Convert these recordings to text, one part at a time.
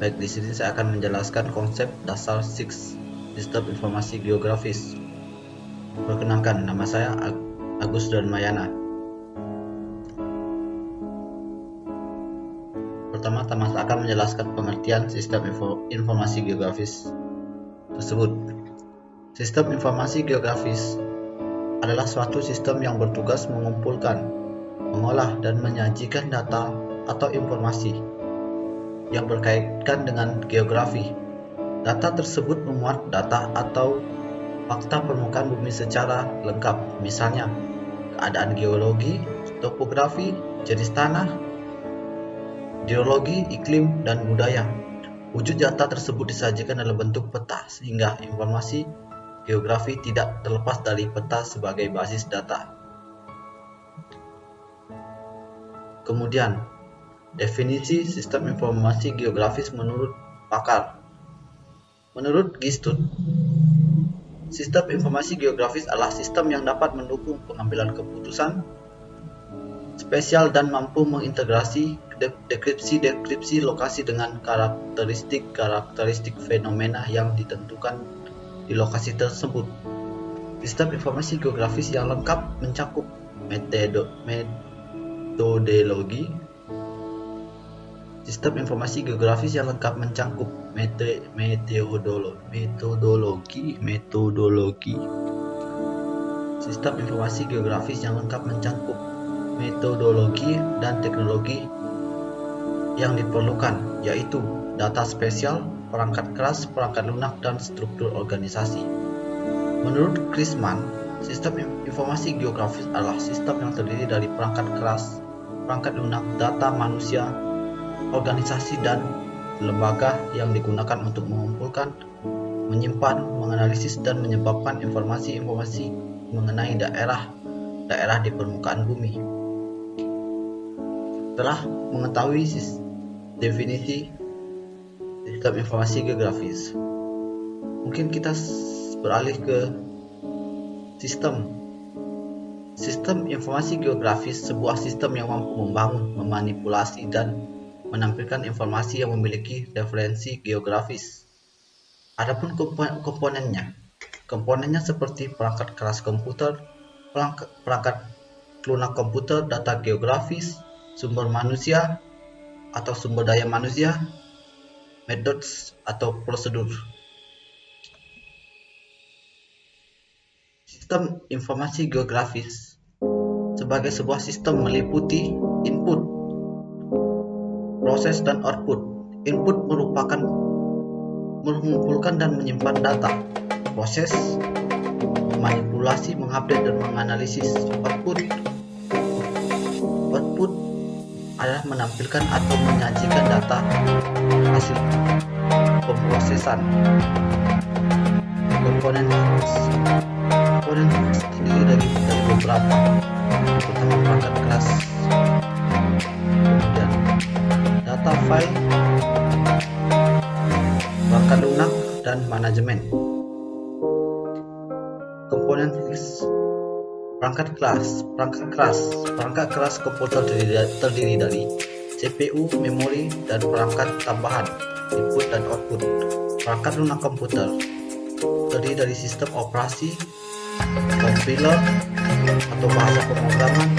Baik, di sini saya akan menjelaskan konsep dasar SIG, Sistem Informasi Geografis. Perkenalkan, nama saya Agus Darmayana. Pertama-tama saya akan menjelaskan pengertian sistem informasi geografis tersebut. Sistem informasi geografis adalah suatu sistem yang bertugas mengumpulkan, mengolah, dan menyajikan data atau informasi yang berkaitan dengan geografi. Data tersebut memuat data atau fakta permukaan bumi secara lengkap, misalnya keadaan geologi, topografi, jenis tanah, geologi, iklim, dan budaya. Wujud data tersebut disajikan dalam bentuk peta, sehingga informasi geografi tidak terlepas dari peta sebagai basis data. Kemudian, definisi sistem informasi geografis menurut pakar. Menurut Gistud, sistem informasi geografis adalah sistem yang dapat mendukung pengambilan keputusan spesial dan mampu mengintegrasi deskripsi lokasi dengan karakteristik fenomena yang ditentukan di lokasi tersebut. Sistem informasi geografis yang lengkap mencakup metodologi. Sistem informasi geografis yang lengkap mencakup metodologi. Sistem informasi geografis yang lengkap mencakup metodologi dan teknologi yang diperlukan, yaitu data spesial, perangkat keras, perangkat lunak, dan struktur organisasi. Menurut Chrisman, sistem informasi geografis adalah sistem yang terdiri dari perangkat keras, perangkat lunak, data manusia, organisasi, dan lembaga yang digunakan untuk mengumpulkan, menyimpan, menganalisis, dan menyebabkan informasi-informasi mengenai daerah di permukaan bumi. Setelah mengetahui definisi sistem informasi geografis, mungkin kita beralih ke sistem informasi geografis, sebuah sistem yang mampu membangun, memanipulasi, dan menampilkan informasi yang memiliki referensi geografis. Adapun komponennya seperti perangkat keras komputer, perangkat lunak komputer, data geografis, sumber manusia atau sumber daya manusia, methods atau prosedur. Sistem informasi geografis sebagai sebuah sistem meliputi input, proses, dan output. Input merupakan mengumpulkan dan menyimpan data. Proses manipulasi, mengupdate, dan menganalisis. Output adalah menampilkan atau menyajikan data hasil pemrosesan. Komponen terdiri dari beberapa, pertama perangkat keras, kemudian data file, perangkat lunak, dan manajemen. Komponen perangkat keras komputer terdiri dari CPU, memori, dan perangkat tambahan, input dan output. Perangkat lunak komputer terdiri dari sistem operasi, compiler atau bahasa pemrograman,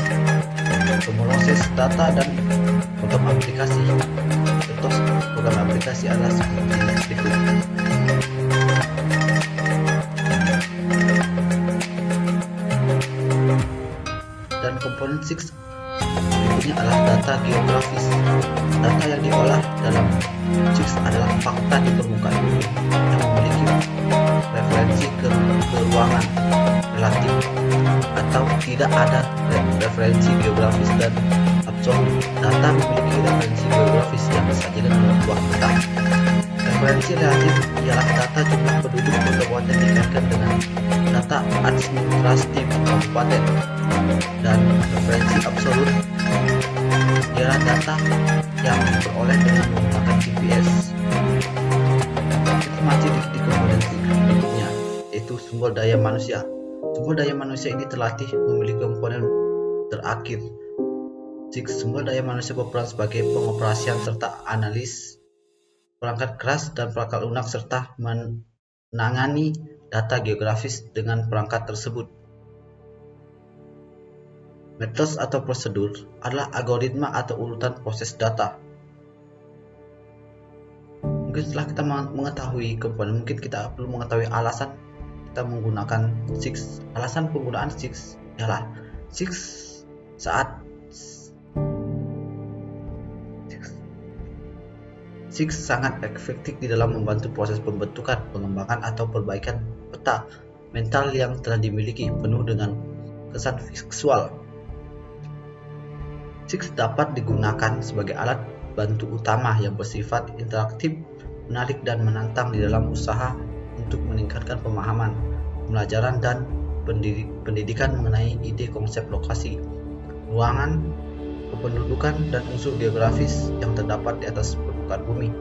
pemroses data, dan program aplikasi. Contoh program aplikasi adalah seperti berikut. Dan komponen 6 berikutnya adalah data geografis. Data yang diolah dalam 6 adalah fakta di permukaan bumi yang memiliki referensi ke ruangan relatif atau tidak ada referensi geografis dan absolut. Data memiliki referensi geografis yang disajikan dalam sebuah peta. Referensi relatif ialah data jumlah penduduk kabupaten dikaitkan dengan data administratif kabupaten, dan referensi absolut ialah data yang diperoleh dengan menggunakan GPS. Kita masih di komponen berikutnya, yaitu sumber daya manusia. Sumber daya manusia ini terlatih memiliki komponen terakhir. Sumber daya manusia berperan sebagai pengoperasian serta analis perangkat keras, dan perangkat lunak, serta menangani data geografis dengan perangkat tersebut. Metode atau prosedur adalah algoritma atau urutan proses data. Mungkin setelah kita mengetahui komponen, mungkin kita perlu mengetahui alasan kita menggunakan SIX. Alasan penggunaan SIX ialah SIX sangat efektif di dalam membantu proses pembentukan, pengembangan, atau perbaikan peta mental yang telah dimiliki, penuh dengan kesan visual. SIX dapat digunakan sebagai alat bantu utama yang bersifat interaktif, menarik, dan menantang di dalam usaha untuk meningkatkan pemahaman, pembelajaran, dan pendidikan mengenai ide konsep lokasi, ruangan, kependudukan, dan unsur geografis yang terdapat di atas permukaan bumi.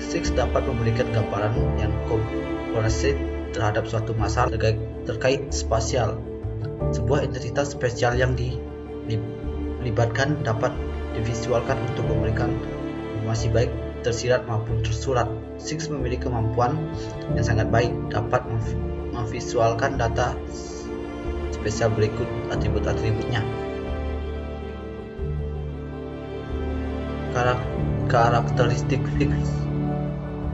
SIX dapat memberikan gambaran yang komprehensif terhadap suatu masalah terkait spasial. Sebuah entitas spesial yang dilibatkan dapat divisualkan untuk memberikan informasi baik tersirat maupun tersurat. SIX memiliki kemampuan yang sangat baik dapat memvisualkan data spesial berikut atribut-atributnya. Karakteristik SIX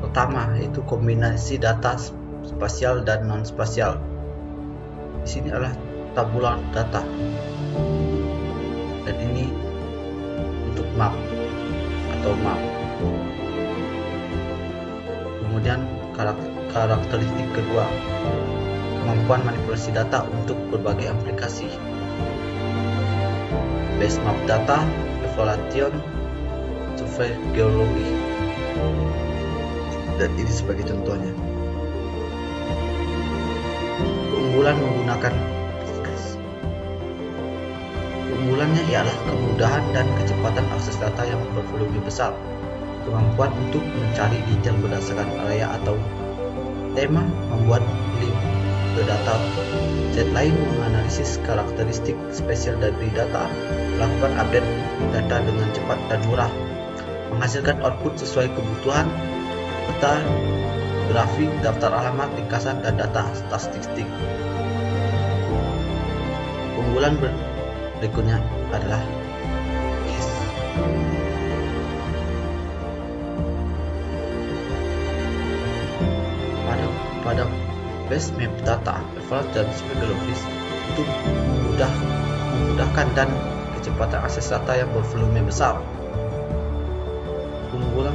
pertama yaitu kombinasi data spasial dan non-spasial. Di sini adalah tabular data, dan ini untuk map atau map. Kemudian karakteristik kedua, kemampuan manipulasi data untuk berbagai aplikasi. Base map data, evaluation, survei geologi, dan ini sebagai contohnya. Keunggulan menggunakan SIX. Keunggulannya ialah kemudahan dan kecepatan akses data yang bervolume besar, kemampuan untuk mencari detail berdasarkan area atau tema, membuat link ke data set lain, menganalisis karakteristik spesial dari data, melakukan update data dengan cepat dan murah, menghasilkan output sesuai kebutuhan, peta, grafik, daftar alamat, ringkasan, dan data statistik. Keunggulan berikutnya adalah GIS. Pada base map data, evaluate dan survei geologis untuk memudahkan dan kecepatan akses data yang bervolume besar. Keunggulan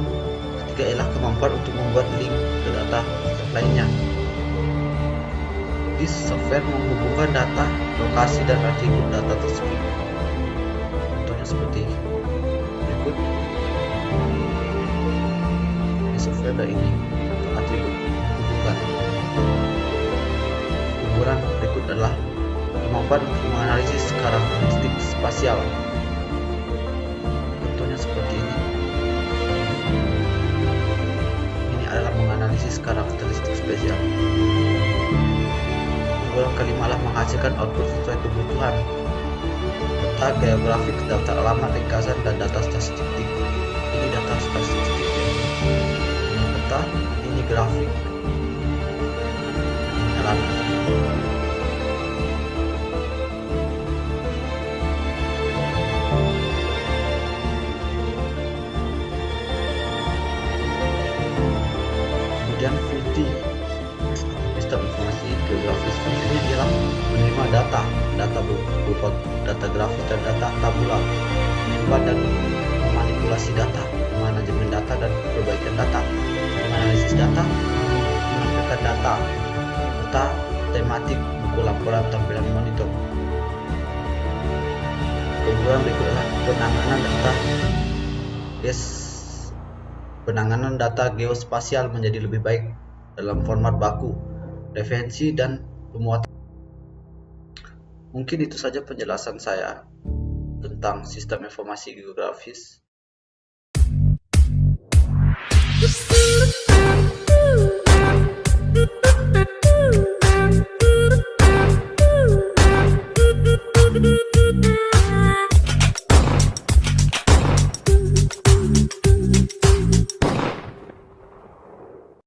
ketiga ialah kemampuan untuk membuat link ke data lainnya. GIS software menghubungkan data, lokasi, dan atribut data tersebut. Contohnya seperti berikut. Di software ada ini atribut menghubungkan. Keunggulan berikut adalah kemampuan untuk menganalisis karakteristik spasial. Contohnya seperti ini. Ini adalah menganalisis karakteristik spasial. Keunggulan kelima adalah menghasilkan output sesuai kebutuhan. Peta geografik, daftar alamat, ringkasan, dan data statistik. Ini data statistik. Ini peta, ini grafik, ini alamat. Kemudian fungsi sistem informasi geografis, fungsinya ialah menerima data berupa data grafis dan data tabular, menyimpan dan memanipulasi data, manajemen data dan perbaikan data, menganalisis data, menampilkan data, peta, tematik, buku laporan, tampilan monitor. Keunggulan berikut adalah penanganan data geospasial menjadi lebih baik dalam format baku, referensi, dan pemuatan. Mungkin itu saja penjelasan saya tentang sistem informasi geografis.